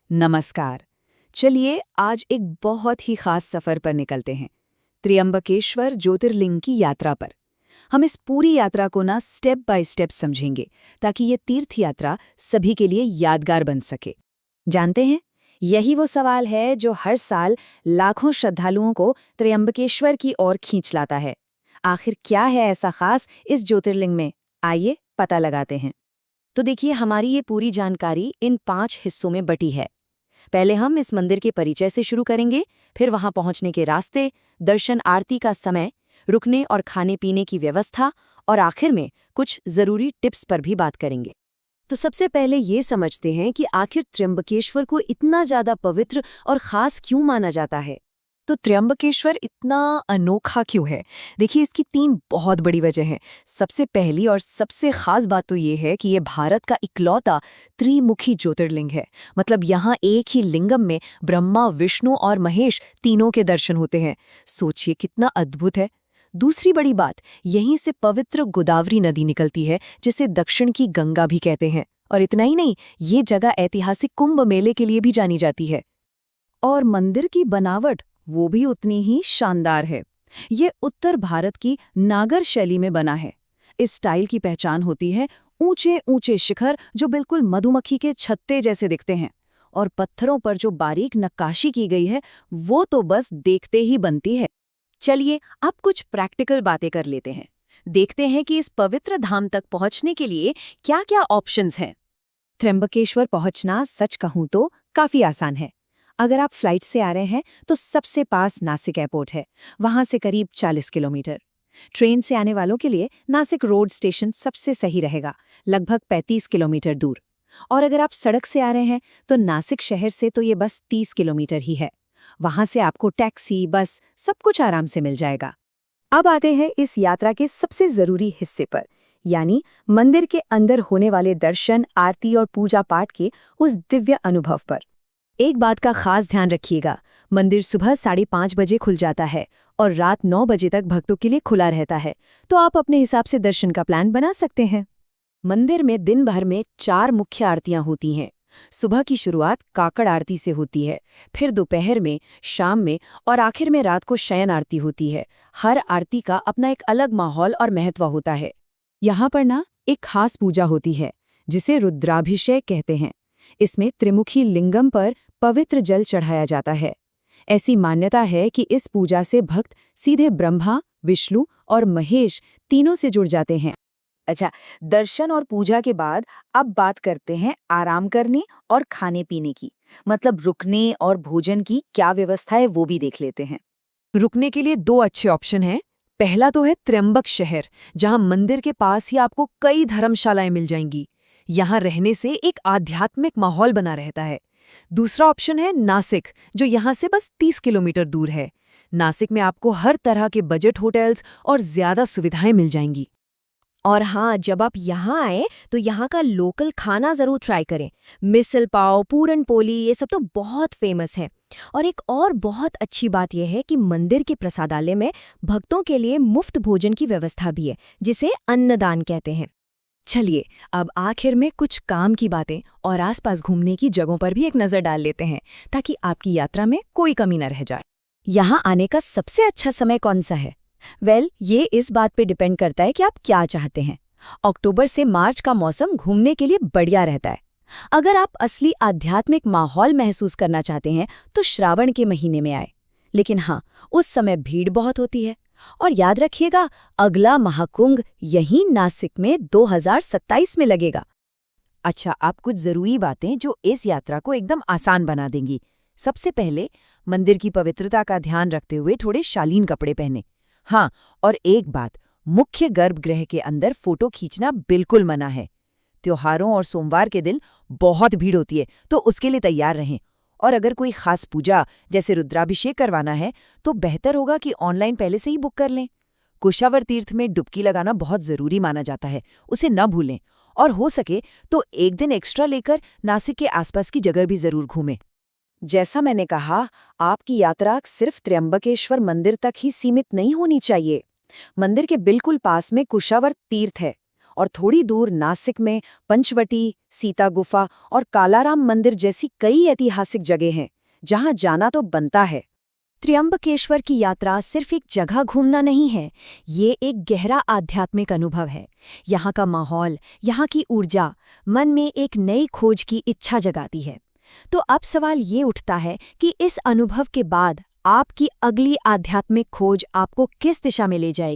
नमस्कार। चलिए आज एक बहुत ही खास सफर पर निकलते हैं, त्र्यंबकेश्वर ज्योतिर्लिंग की यात्रा पर। हम इस पूरी यात्रा को ना स्टेप बाय स्टेप समझेंगे ताकि ये तीर्थ यात्रा सभी के लिए यादगार बन सके। जानते हैं, यही वो सवाल है जो हर साल लाखों श्रद्धालुओं को त्र्यंबकेश्वर की ओर खींच लाता है। आखिर क्या है ऐसा खास इस ज्योतिर्लिंग में? आइए पता लगाते हैं। तो देखिए, हमारी ये पूरी जानकारी इन 5 हिस्सों में बटी है। पहले हम इस मंदिर के परिचय से शुरू करेंगे, फिर वहां पहुंचने के रास्ते, दर्शन आरती का समय, रुकने और खाने पीने की व्यवस्था और आखिर में कुछ जरूरी टिप्स पर भी बात करेंगे। तो सबसे पहले ये समझते हैं कि आखिर त्र्यंबकेश्वर को इतना ज्यादा पवित्र और खास क्यों माना जाता है। तो त्र्यंबकेश्वर इतना अनोखा क्यों है? देखिए, इसकी 3 बहुत बड़ी वजह हैं। सबसे पहली और सबसे खास बात तो ये है कि ये भारत का इकलौता त्रिमुखी ज्योतिर्लिंग है। मतलब यहाँ एक ही लिंगम में ब्रह्मा, विष्णु और महेश तीनों के दर्शन होते हैं। सोचिए कितना अद्भुत है। दूसरी बड़ी बात, यहीं से पवित्र गोदावरी नदी निकलती है, जिसे दक्षिण की गंगा भी कहते हैं। और इतना ही नहीं, ये जगह ऐतिहासिक कुंभ मेले के लिए भी जानी जाती है। और मंदिर की बनावट वो भी उतनी ही शानदार है। ये उत्तर भारत की नागर शैली में बना है। इस स्टाइल की पहचान होती है ऊंचे ऊंचे शिखर जो बिल्कुल मधुमक्खी के छत्ते जैसे दिखते हैं, और पत्थरों पर जो बारीक नक्काशी की गई है वो तो बस देखते ही बनती है। चलिए अब कुछ प्रैक्टिकल बातें कर लेते हैं। देखते हैं कि इस पवित्र धाम तक पहुंचने के लिए क्या-क्या ऑप्शंस हैं। त्र्यंबकेश्वर पहुंचना सच कहूं तो काफी आसान है। अगर आप फ्लाइट से आ रहे हैं तो सबसे पास नासिक एयरपोर्ट है, वहां से करीब 40 किलोमीटर। ट्रेन से आने वालों के लिए नासिक रोड स्टेशन सबसे सही रहेगा, लगभग 35 किलोमीटर दूर। और अगर आप सड़क से आ रहे हैं तो नासिक शहर से तो ये बस 30 किलोमीटर ही है। वहां से आपको टैक्सी, बस सब कुछ आराम से मिल जाएगा। अब आते हैं इस यात्रा के सबसे जरूरी हिस्से पर, यानी मंदिर के अंदर होने वाले दर्शन, आरती और पूजा पाठ के उस दिव्य अनुभव पर। एक बात का खास ध्यान रखिएगा, मंदिर सुबह 5:30 बजे खुल जाता है और रात 9 बजे तक भक्तों के लिए खुला रहता है, तो आप अपने हिसाब से दर्शन का प्लान बना सकते हैं। मंदिर में दिन भर में 4 मुख्य आरतियां होती हैं। सुबह की शुरुआत काकड़ आरती से होती है, फिर दोपहर में, शाम में और आखिर में रात को शयन आरती होती है। हर आरती का अपना एक अलग माहौल और महत्व होता है। यहाँ पर ना एक खास पूजा होती है जिसे रुद्राभिषेक कहते हैं। इसमें त्रिमुखी लिंगम पर पवित्र जल चढ़ाया जाता है। ऐसी मान्यता है कि इस पूजा से भक्त सीधे ब्रह्मा, विष्णु और महेश तीनों से जुड़ जाते हैं। अच्छा, दर्शन और पूजा के बाद अब बात करते हैं आराम करने और खाने पीने की। मतलब रुकने और भोजन की क्या व्यवस्था है वो भी देख लेते हैं। रुकने के लिए 2 अच्छे ऑप्शन हैं। पहला तो है त्र्यंबक शहर, जहां मंदिर के पास ही आपको कई धर्मशालाएं मिल जाएंगी। यहाँ रहने से एक आध्यात्मिक माहौल बना रहता है। दूसरा ऑप्शन है नासिक, जो यहाँ से बस 30 किलोमीटर दूर है। नासिक में आपको हर तरह के बजट होटल्स और ज्यादा सुविधाएं मिल जाएंगी। और हाँ, जब आप यहाँ आए तो यहाँ का लोकल खाना जरूर ट्राई करें। मिसल पाव, पूरन पोली, ये सब तो बहुत फेमस है। और एक और बहुत अच्छी बात यह है कि मंदिर के प्रसादालय में भक्तों के लिए मुफ्त भोजन की व्यवस्था भी है, जिसे अन्नदान कहते हैं। चलिए अब आखिर में कुछ काम की बातें और आसपास घूमने की जगहों पर भी एक नज़र डाल लेते हैं, ताकि आपकी यात्रा में कोई कमी न रह जाए। यहाँ आने का सबसे अच्छा समय कौन सा है? ये इस बात पे डिपेंड करता है कि आप क्या चाहते हैं। अक्टूबर से मार्च का मौसम घूमने के लिए बढ़िया रहता है। अगर आप असली आध्यात्मिक माहौल महसूस करना चाहते हैं तो श्रावण के महीने में आए। लेकिन हाँ, उस समय भीड़ बहुत होती है। और याद रखिएगा, अगला महाकुंभ यहीं नासिक में 2027 में लगेगा। अच्छा, अब कुछ जरूरी बातें जो इस यात्रा को एकदम आसान बना देंगी। सबसे पहले, मंदिर की पवित्रता का ध्यान रखते हुए थोड़े शालीन कपड़े पहने। हाँ, और एक बात, मुख्य गर्भगृह के अंदर फोटो खींचना बिल्कुल मना है। त्योहारों और सोमवार के दिन बहुत भीड़ होती है, तो उसके लिए तैयार रहें। और अगर कोई खास पूजा जैसे रुद्राभिषेक करवाना है तो बेहतर होगा कि ऑनलाइन पहले से ही बुक कर लें। कुशावर तीर्थ में डुबकी लगाना बहुत जरूरी माना जाता है, उसे न भूलें। और हो सके तो एक दिन एक्स्ट्रा लेकर नासिक के आसपास की जगह भी जरूर घूमें। जैसा मैंने कहा, आपकी यात्रा सिर्फ त्र्यंबकेश्वर मंदिर तक ही सीमित नहीं होनी चाहिए। मंदिर के बिल्कुल पास में कुशावर तीर्थ है, और थोड़ी दूर नासिक में पंचवटी, सीता गुफा और कालाराम मंदिर जैसी कई ऐतिहासिक जगह हैं, जहां जाना तो बनता है। त्र्यंबकेश्वर की यात्रा सिर्फ एक जगह घूमना नहीं है, ये एक गहरा आध्यात्मिक अनुभव है। यहाँ का माहौल, यहाँ की ऊर्जा मन में एक नई खोज की इच्छा जगाती है। तो अब सवाल ये उठता है कि इस अनुभव के बाद आपकी अगली आध्यात्मिक खोज आपको किस दिशा में ले जाएगी।